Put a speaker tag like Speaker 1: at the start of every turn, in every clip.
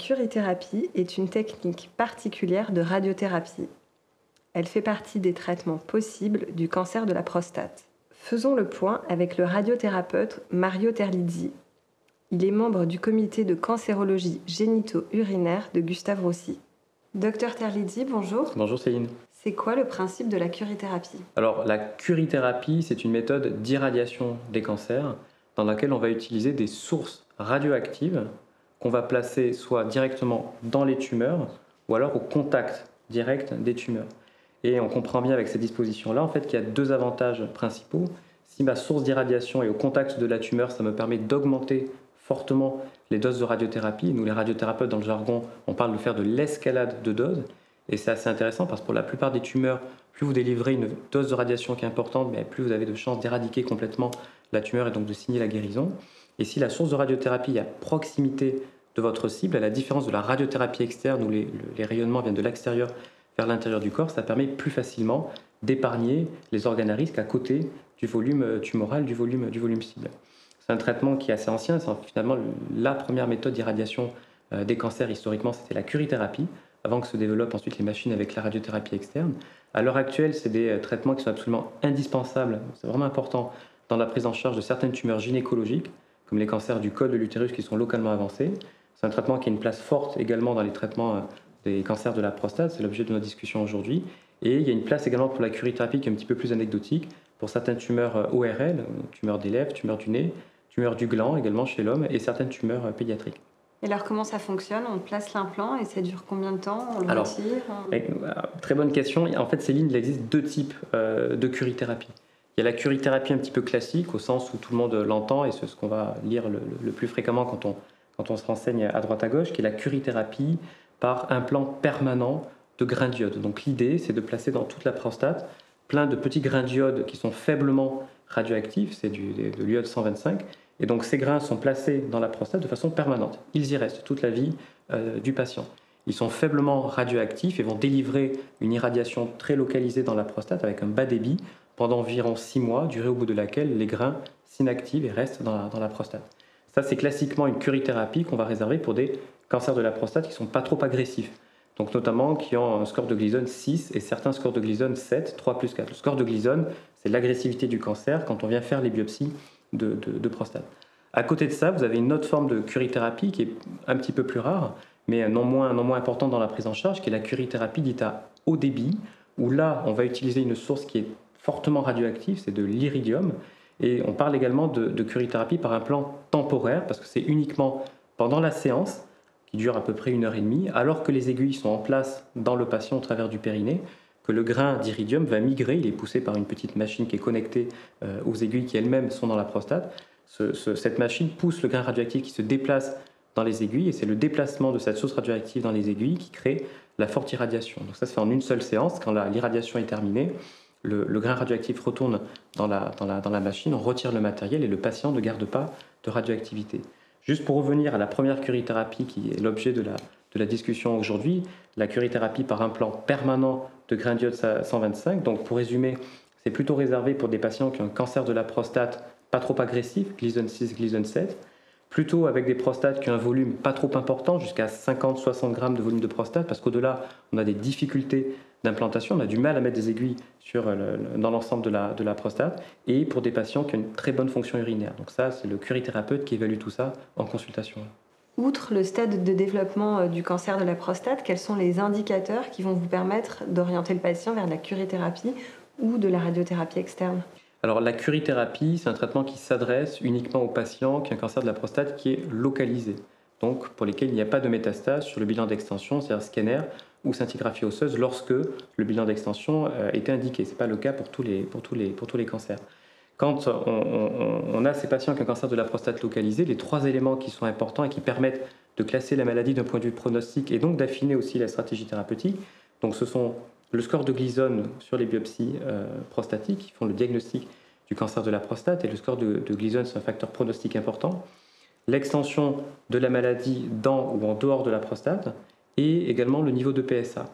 Speaker 1: curithérapie est une technique particulière de radiothérapie. Elle fait partie des traitements possibles du cancer de la prostate. Faisons le point avec le radiothérapeute Mario Terlizzi. Il est membre du comité de cancérologie génito-urinaire de Gustave Roussy. Docteur Terlizzi, bonjour.
Speaker 2: Bonjour Céline.
Speaker 1: C'est quoi le principe de la curithérapie ?
Speaker 2: Alors la curithérapie, c'est une méthode d'irradiation des cancers dans laquelle on va utiliser des sources radioactives qu'on va placer soit directement dans les tumeurs ou alors au contact direct des tumeurs. Et on comprend bien avec ces dispositions-là en fait, qu'il y a deux avantages principaux. Si ma source d'irradiation est au contact de la tumeur, ça me permet d'augmenter fortement les doses de radiothérapie. Nous, les radiothérapeutes, dans le jargon, on parle de faire de l'escalade de doses. Et c'est assez intéressant parce que pour la plupart des tumeurs, plus vous délivrez une dose de radiation qui est importante, mais plus vous avez de chances d'éradiquer complètement la tumeur et donc de signer la guérison. Et si la source de radiothérapie est à proximité de votre cible, à la différence de la radiothérapie externe où les rayonnements viennent de l'extérieur vers l'intérieur du corps, ça permet plus facilement d'épargner les organes à risque à côté du volume tumoral, du volume cible. C'est un traitement qui est assez ancien, c'est finalement la première méthode d'irradiation des cancers historiquement, c'était la curithérapie, avant que se développent ensuite les machines avec la radiothérapie externe. À l'heure actuelle, c'est des traitements qui sont absolument indispensables, c'est vraiment important dans la prise en charge de certaines tumeurs gynécologiques, comme les cancers du col de l'utérus qui sont localement avancés. C'est un traitement qui a une place forte également dans les traitements des cancers de la prostate, c'est l'objet de notre discussion aujourd'hui. Et il y a une place également pour la curithérapie qui est un petit peu plus anecdotique, pour certaines tumeurs ORL, tumeurs des lèvres, tumeurs du nez, tumeurs du gland également chez l'homme et certaines tumeurs pédiatriques.
Speaker 1: Et alors comment ça fonctionne ? On place l'implant et ça dure combien de temps ? On le retire ?
Speaker 2: Très bonne question. En fait, Céline, il existe deux types de curithérapie. Il y a la curithérapie un petit peu classique, au sens où tout le monde l'entend, et c'est ce qu'on va lire le plus fréquemment quand on se renseigne à droite à gauche, qui est la curithérapie par implant permanent de grains d'iode. Donc l'idée, c'est de placer dans toute la prostate plein de petits grains d'iode qui sont faiblement radioactifs, c'est de l'iode 125, et donc ces grains sont placés dans la prostate de façon permanente. Ils y restent toute la vie du patient. Ils sont faiblement radioactifs et vont délivrer une irradiation très localisée dans la prostate avec un bas débit pendant environ 6 mois, durée au bout de laquelle les grains s'inactivent et restent dans la prostate. Ça, c'est classiquement une curithérapie qu'on va réserver pour des cancers de la prostate qui ne sont pas trop agressifs. Donc notamment qui ont un score de Gleason 6 et certains scores de Gleason 7, 3 plus 4. Le score de Gleason, c'est l'agressivité du cancer quand on vient faire les biopsies de prostate. À côté de ça, vous avez une autre forme de curithérapie qui est un petit peu plus rare, mais non moins importante dans la prise en charge, qui est la curithérapie dite à haut débit, où là, on va utiliser une source qui est fortement radioactive, c'est de l'iridium, et on parle également de curithérapie par implant temporaire, parce que c'est uniquement pendant la séance, qui dure à peu près 1h30, alors que les aiguilles sont en place dans le patient au travers du périnée, que le grain d'iridium va migrer, il est poussé par une petite machine qui est connectée aux aiguilles qui elles-mêmes sont dans la prostate. Cette machine pousse le grain radioactif qui se déplace dans les aiguilles, et c'est le déplacement de cette source radioactive dans les aiguilles qui crée la forte irradiation. Donc ça se fait en une seule séance, quand l'irradiation est terminée, le grain radioactif retourne dans la machine, on retire le matériel et le patient ne garde pas de radioactivité. Juste pour revenir à la première curithérapie qui est l'objet de la discussion aujourd'hui, la curithérapie par implant permanent de grains d'iode 125. Donc pour résumer, c'est plutôt réservé pour des patients qui ont un cancer de la prostate pas trop agressif, Gleason 6, Gleason 7, plutôt avec des prostates qui ont un volume pas trop important, jusqu'à 50-60 grammes de volume de prostate, parce qu'au-delà, on a des difficultés d'implantation, on a du mal à mettre des aiguilles dans l'ensemble de la prostate, et pour des patients qui ont une très bonne fonction urinaire. Donc ça, c'est le curithérapeute qui évalue tout ça en consultation.
Speaker 1: Outre le stade de développement du cancer de la prostate, quels sont les indicateurs qui vont vous permettre d'orienter le patient vers la curithérapie ou de la radiothérapie externe ?
Speaker 2: Alors la curithérapie, c'est un traitement qui s'adresse uniquement aux patients qui ont un cancer de la prostate qui est localisé, donc pour lesquels il n'y a pas de métastase sur le bilan d'extension, c'est-à-dire scanner ou scintigraphie osseuse, lorsque le bilan d'extension était indiqué. Ce n'est pas le cas pour tous les cancers. Quand on a ces patients qui ont un cancer de la prostate localisé, les 3 éléments qui sont importants et qui permettent de classer la maladie d'un point de vue pronostic et donc d'affiner aussi la stratégie thérapeutique, donc ce sont le score de Gleason sur les biopsies prostatiques qui font le diagnostic du cancer de la prostate, et le score de Gleason, c'est un facteur pronostic important, l'extension de la maladie dans ou en dehors de la prostate, et également le niveau de PSA.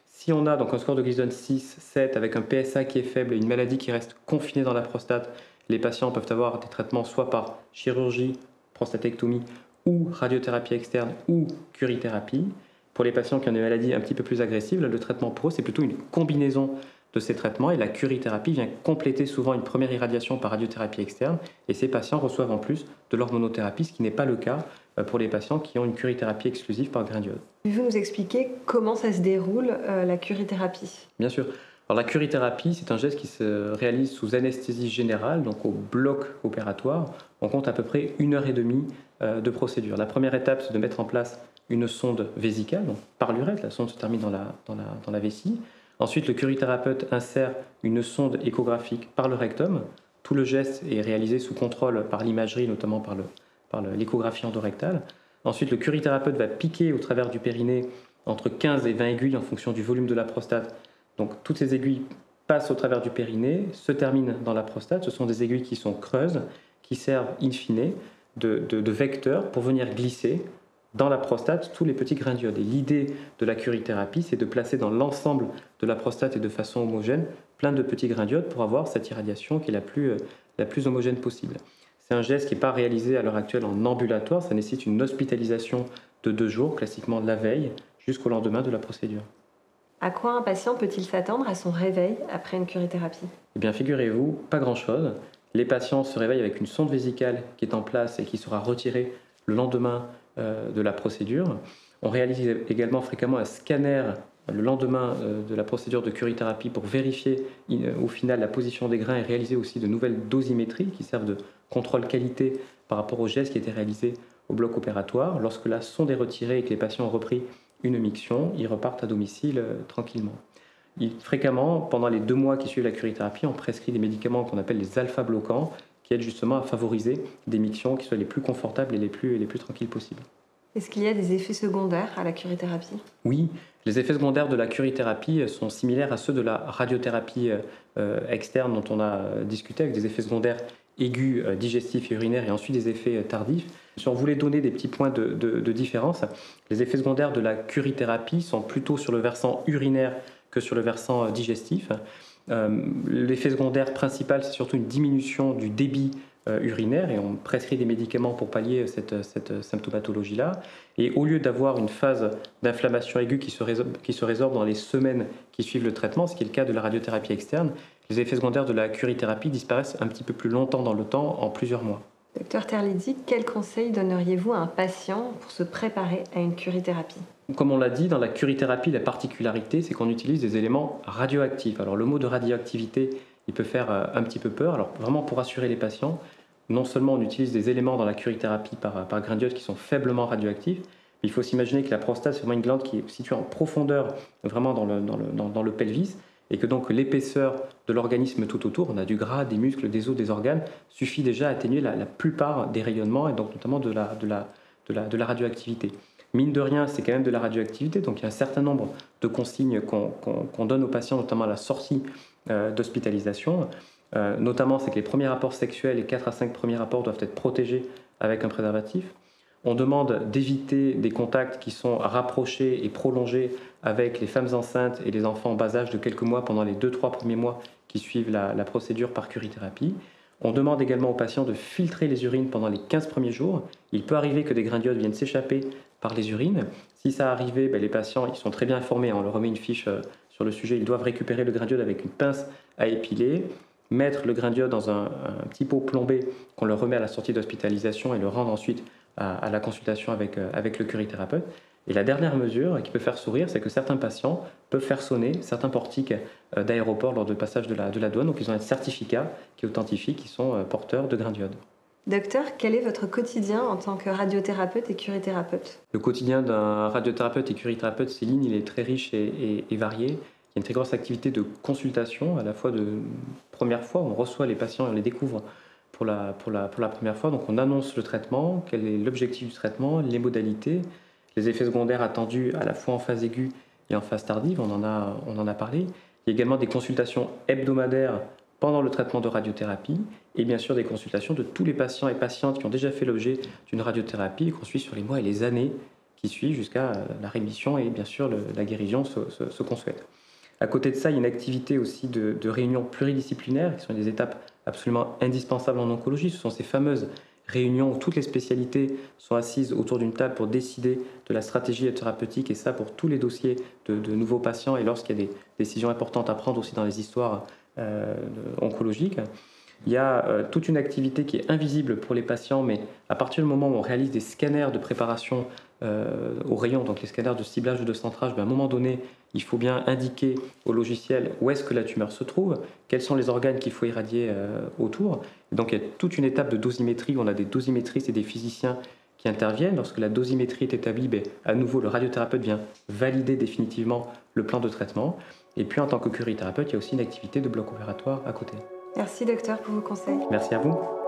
Speaker 2: Si on a donc un score de Gleason 6, 7 avec un PSA qui est faible et une maladie qui reste confinée dans la prostate, les patients peuvent avoir des traitements soit par chirurgie, prostatectomie, ou radiothérapie externe ou curithérapie. Pour les patients qui ont des maladies un petit peu plus agressives, le traitement pour eux, c'est plutôt une combinaison de ces traitements et la curithérapie vient compléter souvent une première irradiation par radiothérapie externe et ces patients reçoivent en plus de l'hormonothérapie, ce qui n'est pas le cas pour les patients qui ont une curithérapie exclusive par grain d'iode.
Speaker 1: Pouvez-vous nous expliquer comment ça se déroule, la curithérapie ?
Speaker 2: Bien sûr. Alors, la curithérapie, c'est un geste qui se réalise sous anesthésie générale, donc au bloc opératoire. On compte à peu près 1h30 de procédure. La première étape, c'est de mettre en place une sonde vésicale, donc par l'urètre. La sonde se termine dans la vessie. Ensuite, le curithérapeute insère une sonde échographique par le rectum. Tout le geste est réalisé sous contrôle par l'imagerie, notamment par l'échographie endorectale. Ensuite, le curithérapeute va piquer au travers du périnée entre 15 et 20 aiguilles en fonction du volume de la prostate. Donc, toutes ces aiguilles passent au travers du périnée, se terminent dans la prostate. Ce sont des aiguilles qui sont creuses, qui servent in fine de vecteurs pour venir glisser dans la prostate tous les petits grains d'iode. Et l'idée de la curithérapie, c'est de placer dans l'ensemble de la prostate et de façon homogène plein de petits grains d'iode pour avoir cette irradiation qui est la plus homogène possible. C'est un geste qui n'est pas réalisé à l'heure actuelle en ambulatoire, ça nécessite une hospitalisation de 2 jours, classiquement de la veille jusqu'au lendemain de la procédure.
Speaker 1: À quoi un patient peut-il s'attendre à son réveil après une curithérapie ?
Speaker 2: Eh bien, figurez-vous, pas grand-chose. Les patients se réveillent avec une sonde vésicale qui est en place et qui sera retirée le lendemain de la procédure. On réalise également fréquemment un scanner le lendemain de la procédure de curithérapie pour vérifier au final la position des grains et réaliser aussi de nouvelles dosimétries qui servent de contrôle qualité par rapport au geste qui était réalisé au bloc opératoire. Lorsque la sonde est retirée et que les patients ont repris une miction, ils repartent à domicile tranquillement. Fréquemment, pendant les 2 mois qui suivent la curithérapie, on prescrit des médicaments qu'on appelle les alpha-bloquants qui aident justement à favoriser des mictions qui soient les plus confortables et les plus tranquilles possibles.
Speaker 1: Est-ce qu'il y a des effets secondaires à la curithérapie ?
Speaker 2: Oui, les effets secondaires de la curithérapie sont similaires à ceux de la radiothérapie externe dont on a discuté, avec des effets secondaires aigus, digestifs et urinaires et ensuite des effets tardifs. Si on voulait donner des petits points de différence, les effets secondaires de la curithérapie sont plutôt sur le versant urinaire que sur le versant digestif. L'effet secondaire principal, c'est surtout une diminution du débit urinaire et on prescrit des médicaments pour pallier cette symptomatologie-là. Et au lieu d'avoir une phase d'inflammation aiguë qui se résorbe dans les semaines qui suivent le traitement, ce qui est le cas de la radiothérapie externe, les effets secondaires de la curithérapie disparaissent un petit peu plus longtemps dans le temps, en plusieurs mois.
Speaker 1: Docteur Terlizzi, quel conseil donneriez-vous à un patient pour se préparer à une curithérapie ?
Speaker 2: Comme on l'a dit, dans la curithérapie, la particularité, c'est qu'on utilise des éléments radioactifs. Alors le mot de radioactivité, il peut faire un petit peu peur. Alors vraiment pour rassurer les patients, non seulement on utilise des éléments dans la curithérapie par grain d'iode qui sont faiblement radioactifs, mais il faut s'imaginer que la prostate, c'est vraiment une glande qui est située en profondeur, vraiment dans le pelvis, et que donc l'épaisseur de l'organisme tout autour, on a du gras, des muscles, des os, des organes, suffit déjà à atténuer la plupart des rayonnements et donc notamment de la radioactivité. Mine de rien, c'est quand même de la radioactivité, donc il y a un certain nombre de consignes qu'on donne aux patients, notamment à la sortie d'hospitalisation. Notamment, c'est que les premiers rapports sexuels, les 4 à 5 premiers rapports doivent être protégés avec un préservatif. On demande d'éviter des contacts qui sont rapprochés et prolongés avec les femmes enceintes et les enfants en bas âge de quelques mois pendant les 2-3 premiers mois qui suivent la procédure par curithérapie. On demande également aux patients de filtrer les urines pendant les 15 premiers jours. Il peut arriver que des grains d'iode viennent s'échapper par les urines. Si ça arrive, les patients ils sont très bien informés. On leur remet une fiche sur le sujet. Ils doivent récupérer le grain d'iode avec une pince à épiler, mettre le grain d'iode dans un petit pot plombé qu'on leur remet à la sortie d'hospitalisation et le rendre ensuite à la consultation avec le curithérapeuute. Et la dernière mesure qui peut faire sourire, c'est que certains patients peuvent faire sonner certains portiques d'aéroport lors de passage de la douane. Donc ils ont un certificat qui authentifie qu'ils sont porteurs de grains d'iode.
Speaker 1: Docteur, quel est votre quotidien en tant que radiothérapeute et curithérapeute ?
Speaker 2: Le quotidien d'un radiothérapeute et curithérapeute, Céline, il est très riche et varié. Il y a une très grosse activité de consultation, à la fois de première fois, on reçoit les patients et on les découvre pour la première fois. Donc on annonce le traitement, quel est l'objectif du traitement, les modalités, les effets secondaires attendus à la fois en phase aiguë et en phase tardive, on en a parlé. Il y a également des consultations hebdomadaires pendant le traitement de radiothérapie et bien sûr des consultations de tous les patients et patientes qui ont déjà fait l'objet d'une radiothérapie et qu'on suit sur les mois et les années qui suivent jusqu'à la rémission et bien sûr la guérison, ce qu'on souhaite. À côté de ça, il y a une activité aussi de réunions pluridisciplinaires qui sont des étapes absolument indispensables en oncologie. Ce sont ces fameuses réunions où toutes les spécialités sont assises autour d'une table pour décider de la stratégie thérapeutique, et ça pour tous les dossiers de nouveaux patients et lorsqu'il y a des décisions importantes à prendre aussi dans les histoires oncologiques. Il y a toute une activité qui est invisible pour les patients, mais à partir du moment où on réalise des scanners de préparation au rayon, donc les scanners de ciblage ou de centrage, à un moment donné, il faut bien indiquer au logiciel où est-ce que la tumeur se trouve, quels sont les organes qu'il faut irradier autour. Et donc il y a toute une étape de dosimétrie où on a des dosimétristes et des physiciens qui interviennent. Lorsque la dosimétrie est établie, à nouveau le radiothérapeute vient valider définitivement le plan de traitement. Et puis en tant que curie-thérapeute, il y a aussi une activité de bloc opératoire à côté.
Speaker 1: Merci docteur pour vos conseils.
Speaker 2: Merci à vous.